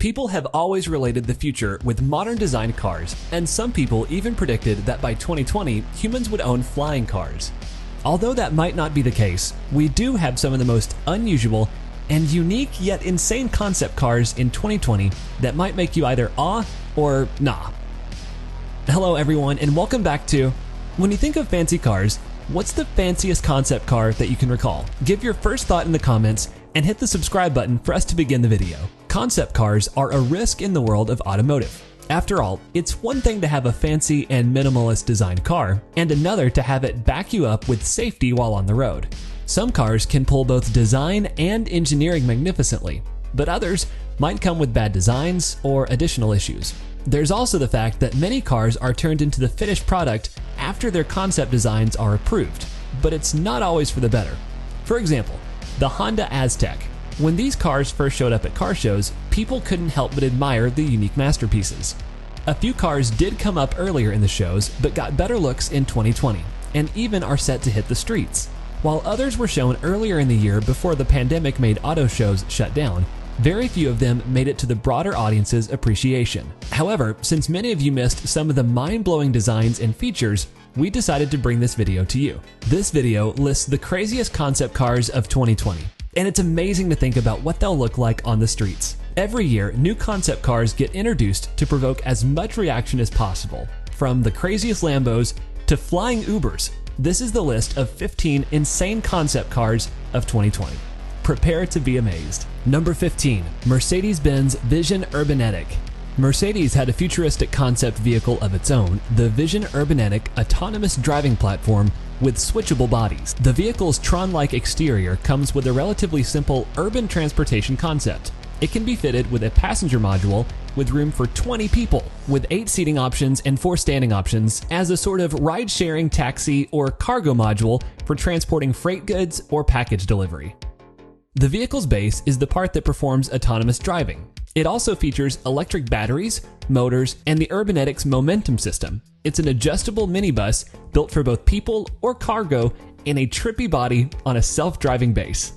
People have always related the future with modern designed cars, and some people even predicted that by 2020, humans would own flying cars. Although that might not be the case, we do have some of the most unusual and unique yet insane concept cars in 2020 that might make you either awe or nah. Hello everyone, and welcome back to When you think of fancy cars, what's the fanciest concept car that you can recall? Give your first thought in the comments and hit the subscribe button for us to begin the video. Concept cars are a risk in the world of automotive. After all, it's one thing to have a fancy and minimalist designed car, and another to have it back you up with safety while on the road. Some cars can pull both design and engineering magnificently, but others might come with bad designs or additional issues. There's also the fact that many cars are turned into the finished product after their concept designs are approved, but it's not always for the better. For example, the Honda Aztek. When these cars first showed up at car shows, people couldn't help but admire the unique masterpieces. A few cars did come up earlier in the shows, but got better looks in 2020, and even are set to hit the streets. While others were shown earlier in the year before the pandemic made auto shows shut down, very few of them made it to the broader audience's appreciation. However, since many of you missed some of the mind-blowing designs and features, we decided to bring this video to you. This video lists the craziest concept cars of 2020. And it's amazing to think about what they'll look like on the streets. Every year, new concept cars get introduced to provoke as much reaction as possible. From the craziest Lambos to flying Ubers, this is the list of 15 insane concept cars of 2020. Prepare to be amazed. Number 15, Mercedes-Benz Vision Urbanetic. Mercedes had a futuristic concept vehicle of its own, the Vision Urbanetic autonomous driving platform with switchable bodies. The vehicle's Tron-like exterior comes with a relatively simple urban transportation concept. It can be fitted with a passenger module with room for 20 people, with 8 seating options and 4 standing options as a sort of ride-sharing taxi or cargo module for transporting freight goods or package delivery. The vehicle's base is the part that performs autonomous driving. It also features electric batteries, motors, and the Urbanetic's momentum system. It's an adjustable minibus built for both people or cargo in a trippy body on a self-driving base.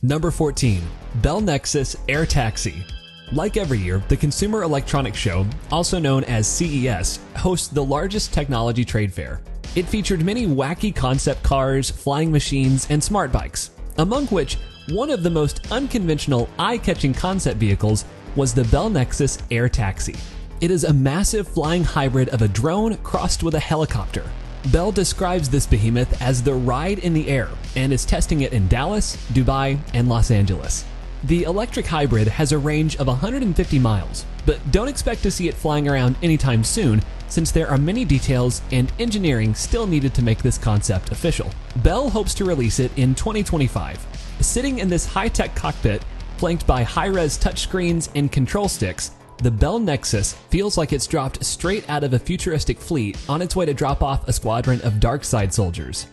Number 14, Bell Nexus Air Taxi. Like every year, the Consumer Electronics Show, also known as CES, hosts the largest technology trade fair. It featured many wacky concept cars, flying machines, and smart bikes, among which one of the most unconventional, eye-catching concept vehicles was the Bell Nexus Air Taxi. It is a massive flying hybrid of a drone crossed with a helicopter. Bell describes this behemoth as the ride in the air and is testing it in Dallas, Dubai, and Los Angeles. The electric hybrid has a range of 150 miles, but don't expect to see it flying around anytime soon, since there are many details and engineering still needed to make this concept official. Bell hopes to release it in 2025. Sitting in this high-tech cockpit, flanked by high-res touchscreens and control sticks, the Bell Nexus feels like it's dropped straight out of a futuristic fleet on its way to drop off a squadron of dark side soldiers.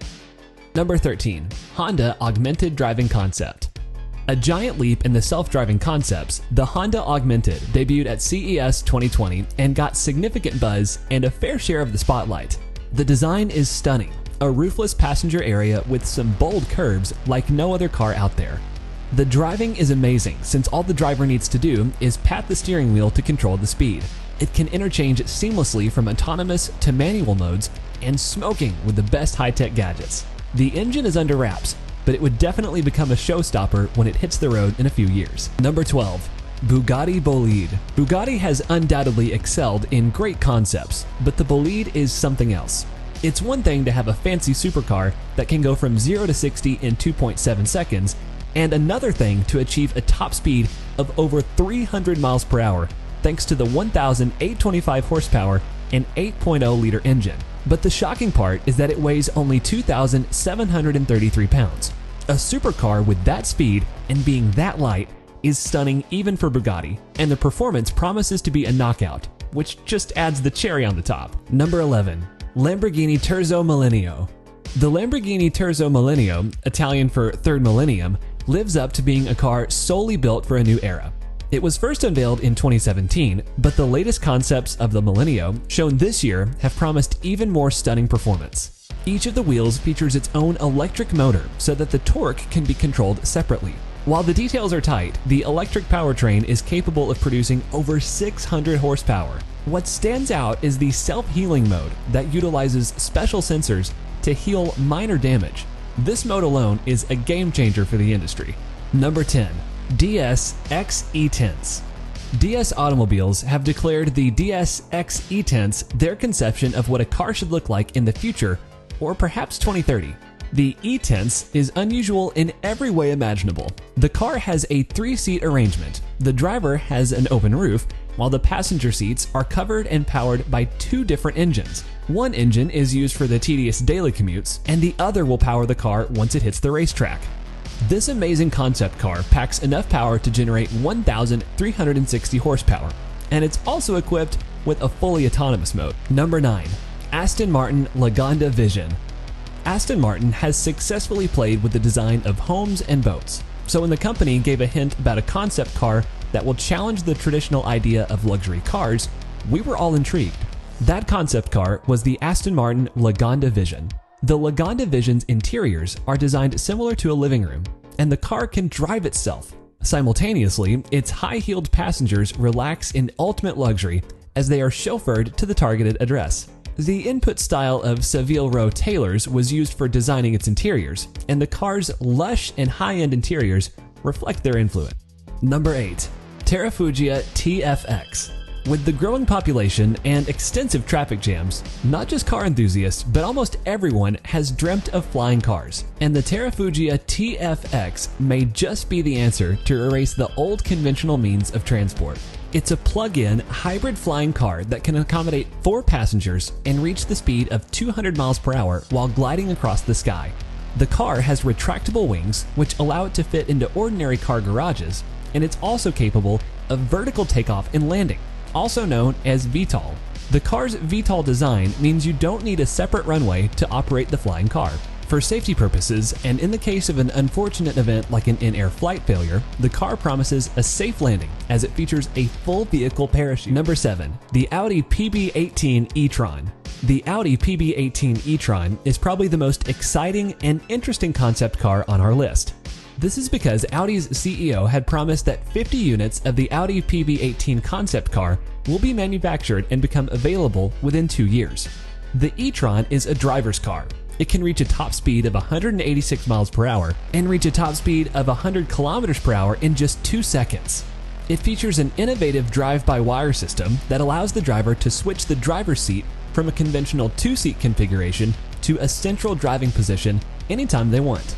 Number 13, Honda Augmented Driving Concept. A giant leap in the self-driving concepts, the Honda Augmented debuted at CES 2020 and got significant buzz and a fair share of the spotlight. The design is stunning. A roofless passenger area with some bold curves like no other car out there. The driving is amazing since all the driver needs to do is pat the steering wheel to control the speed. It can interchange seamlessly from autonomous to manual modes and smoking with the best high-tech gadgets. The engine is under wraps, but it would definitely become a showstopper when it hits the road in a few years. Number 12, Bugatti Bolide. Bugatti has undoubtedly excelled in great concepts, but the Bolide is something else. It's one thing to have a fancy supercar that can go from 0 to 60 in 2.7 seconds, and another thing to achieve a top speed of over 300 miles per hour thanks to the 1,825 horsepower and 8.0-liter engine. But the shocking part is that it weighs only 2,733 pounds. A supercar with that speed and being that light is stunning even for Bugatti, and the performance promises to be a knockout, which just adds the cherry on the top. Number 11. Lamborghini Terzo Millennio. The Lamborghini Terzo Millennio, Italian for third millennium, lives up to being a car solely built for a new era. It was first unveiled in 2017, but the latest concepts of the Millennio shown this year have promised even more stunning performance. Each of the wheels features its own electric motor so that the torque can be controlled separately. While the details are tight, the electric powertrain is capable of producing over 600 horsepower. What stands out is the self-healing mode that utilizes special sensors to heal minor damage. This mode alone is a game changer for the industry. Number 10. DS X E-Tense. DS Automobiles have declared the DS X E-Tense their conception of what a car should look like in the future, or perhaps 2030. The E-Tense is unusual in every way imaginable. The car has a 3-seat arrangement. The driver has an open roof, while the passenger seats are covered and powered by 2 different engines. One engine is used for the tedious daily commutes, and the other will power the car once it hits the racetrack. This amazing concept car packs enough power to generate 1,360 horsepower, and it's also equipped with a fully autonomous mode. Number 9. Aston Martin Lagonda Vision. Aston Martin has successfully played with the design of homes and boats, so when the company gave a hint about a concept car that will challenge the traditional idea of luxury cars, we were all intrigued. That concept car was the Aston Martin Lagonda Vision. The Lagonda Vision's interiors are designed similar to a living room, and the car can drive itself. Simultaneously, its high-heeled passengers relax in ultimate luxury as they are chauffeured to the targeted address. The input style of Savile Row Taylor's was used for designing its interiors, and the car's lush and high-end interiors reflect their influence. Number 8. Terrafugia TFX. With the growing population and extensive traffic jams, not just car enthusiasts, but almost everyone has dreamt of flying cars, and the Terrafugia TFX may just be the answer to erase the old conventional means of transport. It's a plug-in hybrid flying car that can accommodate 4 passengers and reach the speed of 200 miles per hour while gliding across the sky. The car has retractable wings, which allow it to fit into ordinary car garages, and it's also capable of vertical takeoff and landing, also known as VTOL. The car's VTOL design means you don't need a separate runway to operate the flying car. For safety purposes, and in the case of an unfortunate event like an in-air flight failure, the car promises a safe landing as it features a full vehicle parachute. Number 7. The Audi PB18 e-tron. The Audi PB18 e-tron is probably the most exciting and interesting concept car on our list. This is because Audi's CEO had promised that 50 units of the Audi PB18 concept car will be manufactured and become available within 2 years. The e-tron is a driver's car. It can reach a top speed of 186 miles per hour and reach a top speed of 100 kilometers per hour in just 2 seconds. It features an innovative drive-by-wire system that allows the driver to switch the driver's seat from a conventional 2-seat configuration to a central driving position anytime they want.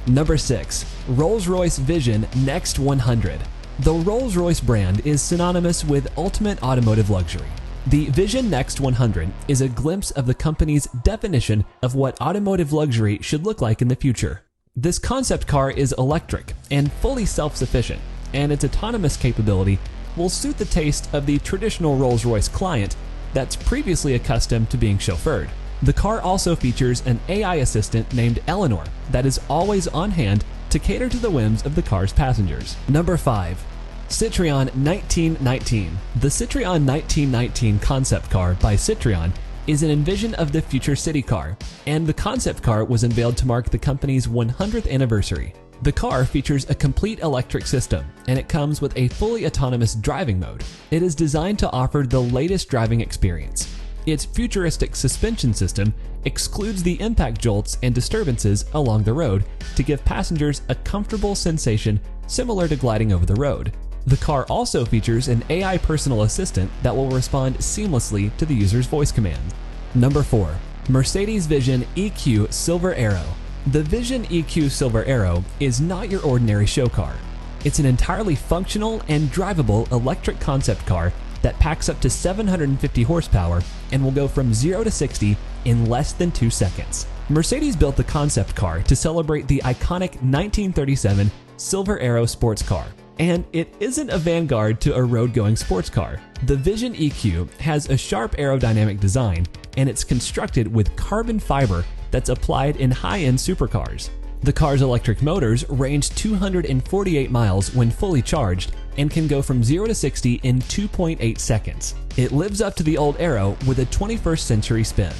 Number 6. Rolls-Royce Vision Next 100. The Rolls-Royce brand is synonymous with ultimate automotive luxury. The Vision Next 100 is a glimpse of the company's definition of what automotive luxury should look like in the future. This concept car is electric and fully self-sufficient, and its autonomous capability will suit the taste of the traditional Rolls-Royce client that's previously accustomed to being chauffeured. The car also features an AI assistant named Eleanor that is always on hand to cater to the whims of the car's passengers. Number 5. Citroën 1919. The Citroën 1919 concept car by Citroën is an envision of the future city car, and the concept car was unveiled to mark the company's 100th anniversary. The car features a complete electric system, and it comes with a fully autonomous driving mode. It is designed to offer the latest driving experience. Its futuristic suspension system excludes the impact jolts and disturbances along the road to give passengers a comfortable sensation similar to gliding over the road. The car also features an AI personal assistant that will respond seamlessly to the user's voice command. Number 4. Mercedes Vision EQ Silver Arrow. The Vision EQ Silver Arrow is not your ordinary show car. It's an entirely functional and drivable electric concept car that packs up to 750 horsepower and will go from 0 to 60 in less than 2 seconds. Mercedes built the concept car to celebrate the iconic 1937 Silver Arrow sports car. And it isn't a vanguard to a road-going sports car. The Vision EQ has a sharp aerodynamic design, and it's constructed with carbon fiber that's applied in high-end supercars. The car's electric motors range 248 miles when fully charged and can go from 0 to 60 in 2.8 seconds. It lives up to the old Arrow with a 21st century spin.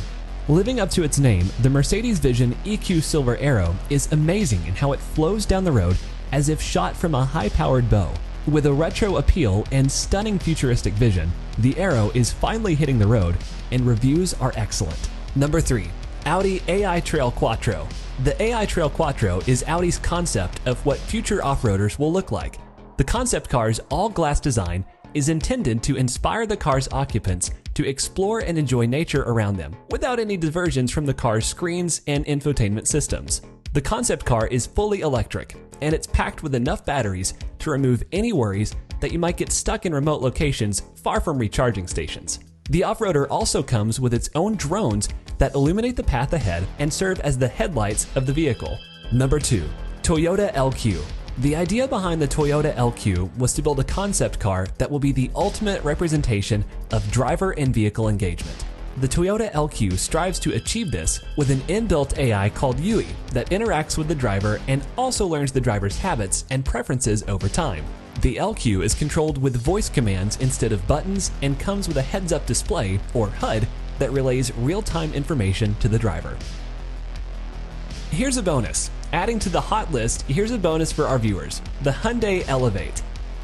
Living up to its name, the Mercedes Vision EQ Silver Arrow is amazing in how it flows down the road as if shot from a high-powered bow. With a retro appeal and stunning futuristic vision, the Aero is finally hitting the road, and reviews are excellent. Number 3. Audi AI Trail Quattro. The AI Trail Quattro is Audi's concept of what future off-roaders will look like. The concept car's all-glass design is intended to inspire the car's occupants to explore and enjoy nature around them, without any diversions from the car's screens and infotainment systems. The concept car is fully electric, and it's packed with enough batteries to remove any worries that you might get stuck in remote locations far from recharging stations. The off-roader also comes with its own drones that illuminate the path ahead and serve as the headlights of the vehicle. Number 2. Toyota LQ. The idea behind the Toyota LQ was to build a concept car that will be the ultimate representation of driver and vehicle engagement. The Toyota LQ strives to achieve this with an inbuilt AI called Yui that interacts with the driver and also learns the driver's habits and preferences over time. The LQ is controlled with voice commands instead of buttons and comes with a heads-up display, or HUD, that relays real-time information to the driver. Here's a bonus. Adding to the hot list, here's a bonus for our viewers: the Hyundai Elevate.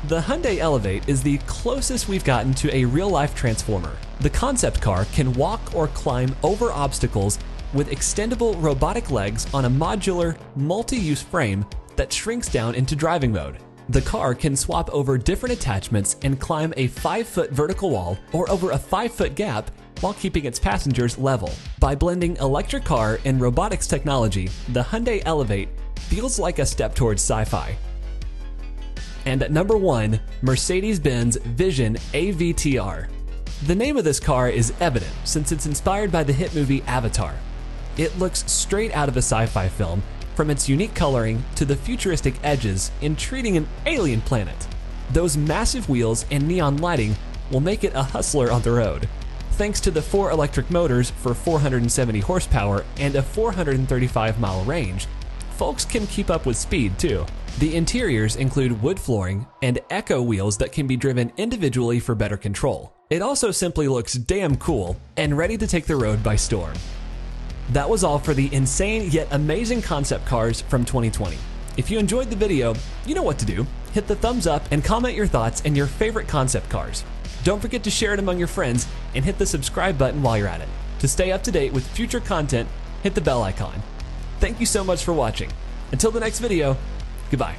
The Hyundai Elevate is the closest we've gotten to a real-life transformer. The concept car can walk or climb over obstacles with extendable robotic legs on a modular, multi-use frame that shrinks down into driving mode. The car can swap over different attachments and climb a 5-foot vertical wall or over a 5-foot gap while keeping its passengers level. By blending electric car and robotics technology, the Hyundai Elevate feels like a step towards sci-fi. And at number 1, Mercedes-Benz Vision AVTR. The name of this car is evident since it's inspired by the hit movie Avatar. It looks straight out of a sci-fi film, from its unique coloring to the futuristic edges in treating an alien planet. Those massive wheels and neon lighting will make it a hustler on the road. Thanks to the 4 electric motors for 470 horsepower and a 435-mile range, folks can keep up with speed too. The interiors include wood flooring and echo wheels that can be driven individually for better control. It also simply looks damn cool and ready to take the road by storm. That was all for the insane yet amazing concept cars from 2020. If you enjoyed the video, you know what to do. Hit the thumbs up and comment your thoughts and your favorite concept cars. Don't forget to share it among your friends and hit the subscribe button while you're at it. To stay up to date with future content, hit the bell icon. Thank you so much for watching. Until the next video, goodbye.